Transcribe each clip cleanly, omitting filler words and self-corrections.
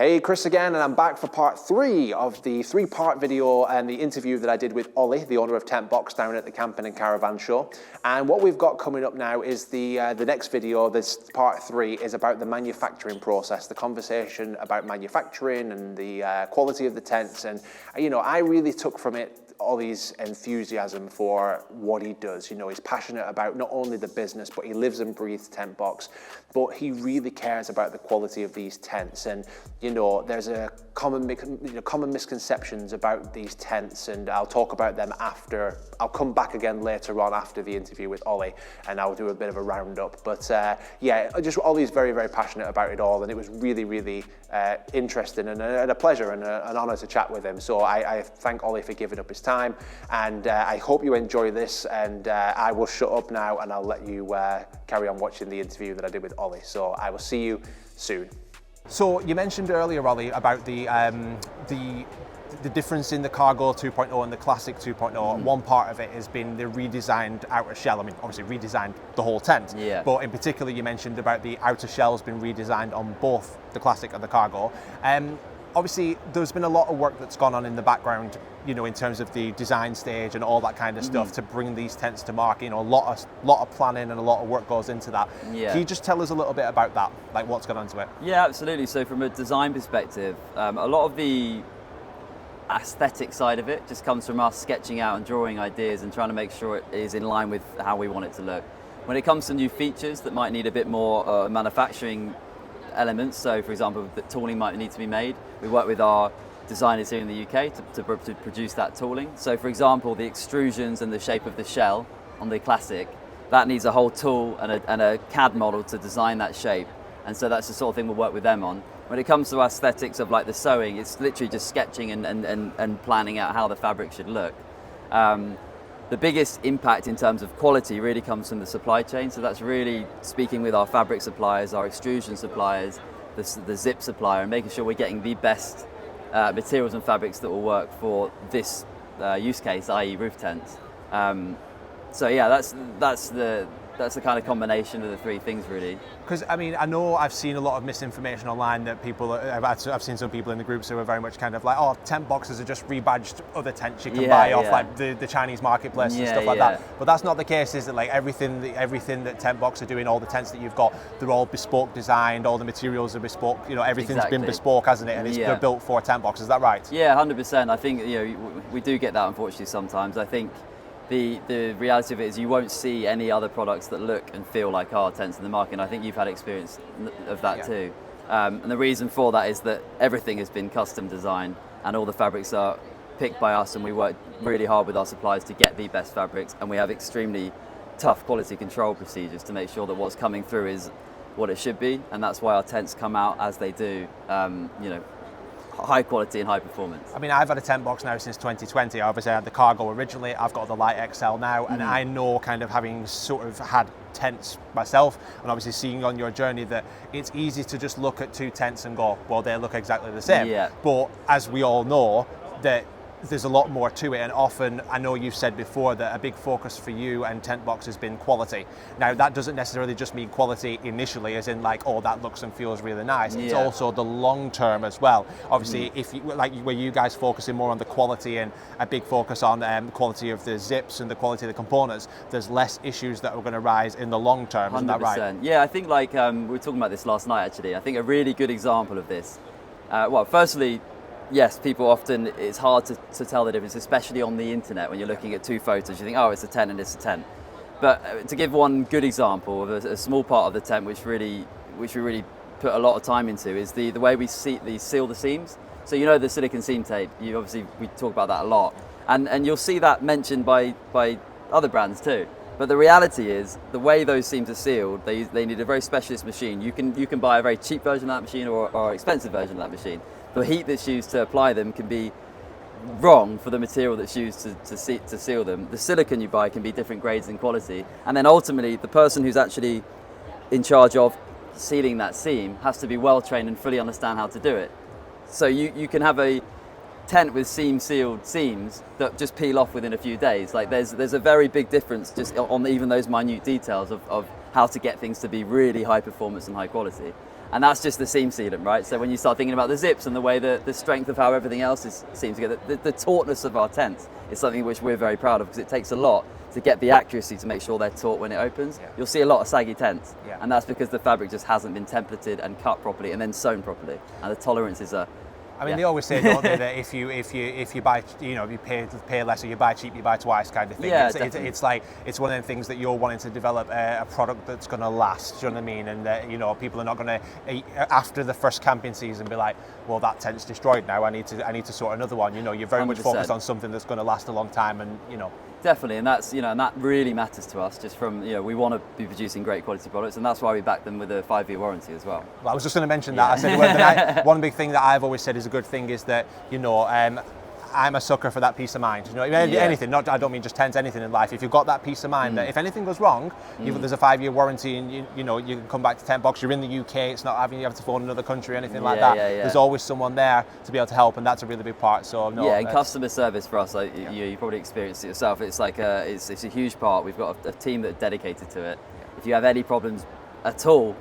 Hey, Chris again, and I'm back for part 3 of the 3-part video and the interview that I did with Ollie, the owner of Tentbox, down at the Camping and Caravan Show. And what we've got coming up now is the next video. This part 3 is about the manufacturing process, the conversation about manufacturing and the quality of the tents. And, you know, I really took from it Ollie's enthusiasm for what he does. You know, he's passionate about not only the business, but he lives and breathes Tentbox, but he really cares about the quality of these tents. And, you know, there's a common misconceptions about these tents, and I'll talk about them after. I'll come back again later on after the interview with Ollie, and I'll do a bit of a roundup. But yeah, just Ollie's very, very passionate about it all, and it was really, really interesting and a pleasure and an honour to chat with him. So I thank Ollie for giving up his time, and I hope you enjoy this, and I will shut up now and I'll let you carry on watching the interview that I did with Ollie. So I will see you soon. So you mentioned earlier, Ollie, about the difference in the Cargo 2.0 and the Classic 2.0. One part of it has been the redesigned outer shell. I mean, obviously redesigned the whole tent, but in particular you mentioned about the outer shell has been redesigned on both the Classic and the Cargo. Obviously, there's been a lot of work that's gone on in the background, you know, in terms of the design stage and all that kind of stuff to bring these tents to market. You know, a lot of planning and a lot of work goes into that. Can you just tell us a little bit about that, like what's gone into it? Yeah, absolutely. So from a design perspective, a lot of the aesthetic side of it just comes from us sketching out and drawing ideas and trying to make sure it is in line with how we want it to look. When it comes to new features that might need a bit more manufacturing elements, so for example, the tooling might need to be made, we work with our designers here in the UK to produce that tooling. So for example, the extrusions and the shape of the shell on the Classic, that needs a whole tool and a CAD model to design that shape. And so that's the sort of thing we'll work with them on. When it comes to aesthetics of like the sewing, it's literally just sketching and planning out how the fabric should look. The biggest impact in terms of quality really comes from the supply chain. So that's really speaking with our fabric suppliers, our extrusion suppliers, the zip supplier, and making sure we're getting the best materials and fabrics that will work for this use case, i.e. roof tents. So yeah, that's the kind of combination of the three things, really. Because I mean, I know I've seen a lot of misinformation online that people, I've seen some people in the groups who are very much kind of like, oh, tent boxes are just rebadged other tents you can buy off like the Chinese marketplace and stuff like that. But that's not the case, is it? Like everything that Tentbox are doing, all the tents that you've got, they're all bespoke designed, all the materials are bespook, you know, everything's been bespoke, hasn't it? And they're built for Tentbox, is that right? Yeah, 100%. I think, you know, we do get that unfortunately sometimes. I think the reality of it is you won't see any other products that look and feel like our tents in the market, and I think you've had experience of that too. And the reason for that is that everything has been custom designed and all the fabrics are picked by us, and we work really hard with our suppliers to get the best fabrics, and we have extremely tough quality control procedures to make sure that what's coming through is what it should be, and that's why our tents come out as they do, you know, high quality and high performance. I mean, I've had a Tentbox now since 2020. Obviously I had the Cargo originally, I've got the Lite XL now, and I know, kind of having sort of had tents myself and obviously seeing on your journey, that it's easy to just look at two tents and go, well, they look exactly the same. But as we all know, that there's a lot more to it, and often, I know you've said before that a big focus for you and Tentbox has been quality. Now, that doesn't necessarily just mean quality initially, as in like, oh, that looks and feels really nice. It's also the long term as well. Obviously, if you, like where you guys focusing more on the quality and a big focus on the quality of the zips and the quality of the components, there's less issues that are going to rise in the long term. 100%. Isn't that right? Yeah, I think like we were talking about this last night actually. I think a really good example of this. Well, firstly, yes, people often, it's hard to tell the difference, especially on the internet. When you're looking at two photos, you think, oh, it's a tent and it's a tent. But to give one good example of a small part of the tent, which we really put a lot of time into, is the way we seal the seams. So you know the silicone seam tape, we talk about that a lot. And you'll see that mentioned by other brands too. But the reality is, the way those seams are sealed, they need a very specialist machine. You can buy a very cheap version of that machine or an expensive version of that machine. The heat that's used to apply them can be wrong for the material that's used to seal them. The silicone you buy can be different grades and quality. And then ultimately, the person who's actually in charge of sealing that seam has to be well trained and fully understand how to do it. So you can have a tent with sealed seams that just peel off within a few days. Like there's a very big difference just on even those minute details of how to get things to be really high performance and high quality. And that's just the seam sealant, right? So when you start thinking about the zips and the way that the strength of how everything else seems together, the tautness of our tents is something which we're very proud of, because it takes a lot to get the accuracy to make sure they're taut when it opens. Yeah. You'll see a lot of saggy tents, Yeah. and that's because the fabric just hasn't been templated and cut properly and then sewn properly. And the tolerances are. I mean, they always say, don't they, that if you buy, you know, you pay less, or you buy cheap, you buy twice, kind of thing. Yeah, it's like, it's one of them things that you're wanting to develop a product that's going to last. Do you know what I mean? And you know, people are not going to, after the first camping season, be like, well, that tent's destroyed now. I need to sort another one. You know, you're very much 100%. focused on something that's going to last a long time, and you know. Definitely, and that's, you know, and that really matters to us. Just from, you know, we want to be producing great quality products, and that's why we back them with a 5-year warranty as well. Well, I was just going to mention that. I said, well, one big thing that I've always said is a good thing is that, you know, I'm a sucker for that peace of mind. You know, anything. I don't mean just tents, anything in life. If you've got that peace of mind that if anything goes wrong, there's a 5-year warranty, and you know you can come back to Tentbox. You're in the UK. It's not having you have to phone another country or anything like that. There's always someone there to be able to help, and that's a really big part. So no. Yeah, and customer service for us, like, you probably experienced it yourself. It's like it's a huge part. We've got a team that are dedicated to it. If you have any problems at all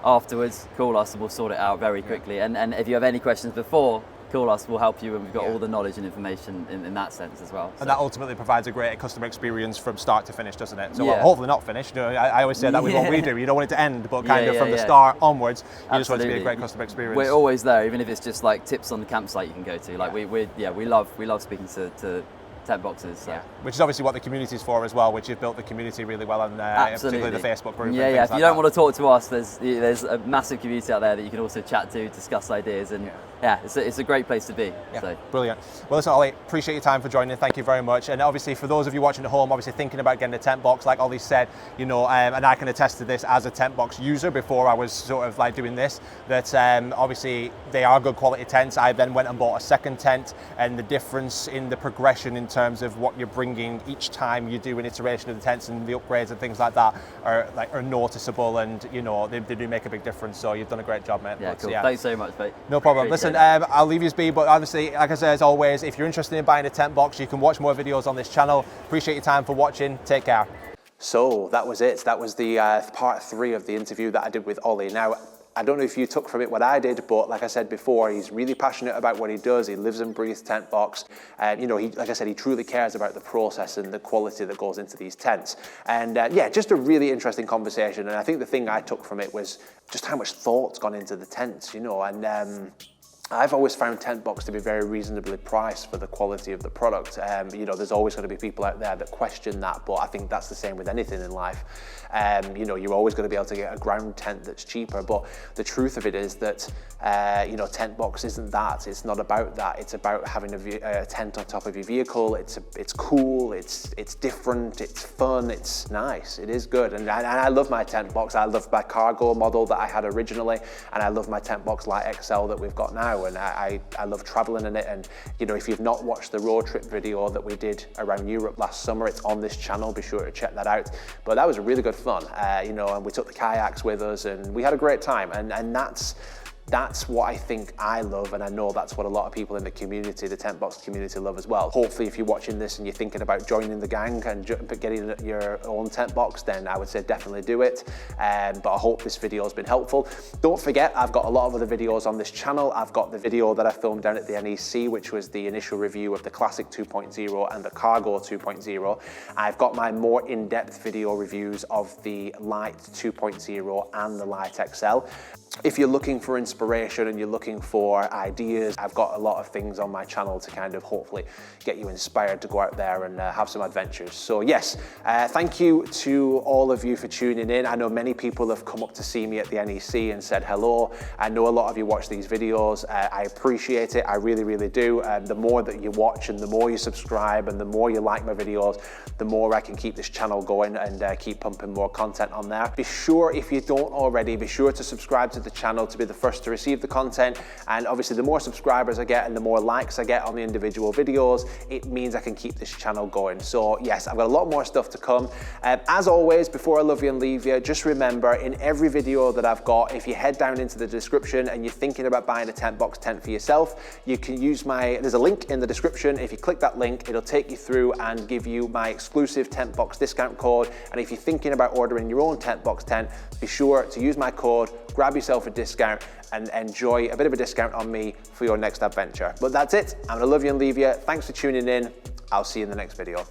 afterwards, call us and we'll sort it out very quickly. And if you have any questions before, call us, we'll help you, and we've got all the knowledge and information in that sense as well. And that ultimately provides a great customer experience from start to finish, doesn't it? So well, hopefully not finished. You know, I always say that with what we do. You don't want it to end, but kind of from the start onwards, you just want it to be a great customer experience. We're always there, even if it's just like tips on the campsite you can go to. Like we love speaking to tent boxes. So. Yeah. Which is obviously what the community is for as well, which you've built the community really well, and particularly the Facebook group. Yeah, if you don't want to talk to us, there's a massive community out there that you can also chat to, discuss ideas, and it's a great place to be. Yeah, so. Brilliant. Well, listen, Ollie, appreciate your time for joining. Thank you very much. And obviously, for those of you watching at home, obviously thinking about getting a tent box, like Ollie said, you know, and I can attest to this as a tent box user before I was sort of like doing this, that obviously they are good quality tents. I then went and bought a second tent, and the difference in the progression in terms of what you're bringing each time you do an iteration of the tents and the upgrades and things like that are noticeable, and you know they do make a big difference. So you've done a great job, mate. Yeah, cool. Thanks so much, mate. No problem. Listen, I'll leave you be, but obviously, like I said, as always, if you're interested in buying a tent box, you can watch more videos on this channel. Appreciate your time for watching. Take care. So that was it. That was the part 3 of the interview that I did with Ollie. Now, I don't know if you took from it what I did, but like I said before, he's really passionate about what he does. He lives and breathes Tentbox. And you know, like I said, he truly cares about the process and the quality that goes into these tents. And yeah, just a really interesting conversation. And I think the thing I took from it was just how much thought's gone into the tents, you know, and I've always found Tentbox to be very reasonably priced for the quality of the product. You know, there's always going to be people out there that question that, but I think that's the same with anything in life. You know, you're always going to be able to get a ground tent that's cheaper, but the truth of it is that, you know, Tentbox isn't that. It's not about that. It's about having a tent on top of your vehicle. It's cool, it's different, it's fun, it's nice, it is good. And I love my Tentbox. I love my cargo model that I had originally, and I love my Tentbox Lite XL that we've got now. And I love traveling in it. And you know, if you've not watched the road trip video that we did around Europe last summer, it's on this channel. Be sure to check that out. But that was really good fun, you know, and we took the kayaks with us and we had a great time. And that's what I think I love, and I know that's what a lot of people in the community, the Tentbox community, love as well. Hopefully, if you're watching this and you're thinking about joining the gang and getting your own Tentbox, then I would say definitely do it. But I hope this video has been helpful. Don't forget, I've got a lot of other videos on this channel. I've got the video that I filmed down at the NEC, which was the initial review of the Classic 2.0 and the Cargo 2.0. I've got my more in-depth video reviews of the Lite 2.0 and the Lite XL. If you're looking for inspiration and you're looking for ideas, I've got a lot of things on my channel to kind of hopefully get you inspired to go out there and have some adventures. So yes, thank you to all of you for tuning in. I know many people have come up to see me at the NEC and said hello. I know a lot of you watch these videos. I appreciate it, I really, really do. The more that you watch and the more you subscribe and the more you like my videos, the more I can keep this channel going and keep pumping more content on there. Be sure, if you don't already, be sure to subscribe to the channel to be the first to receive the content. And obviously the more subscribers I get and the more likes I get on the individual videos, it means I can keep this channel going. So yes, I've got a lot more stuff to come. As always, before I love you and leave you, just remember, in every video that I've got, if you head down into the description and you're thinking about buying a Tentbox tent for yourself, you can use there's a link in the description. If you click that link, it'll take you through and give you my exclusive Tentbox discount code. And if you're thinking about ordering your own Tentbox tent, be sure to use my code, grab yourself yourself a discount and enjoy a bit of a discount on me for your next adventure. But that's it. I'm gonna love you and leave you. Thanks for tuning in. I'll see you in the next video.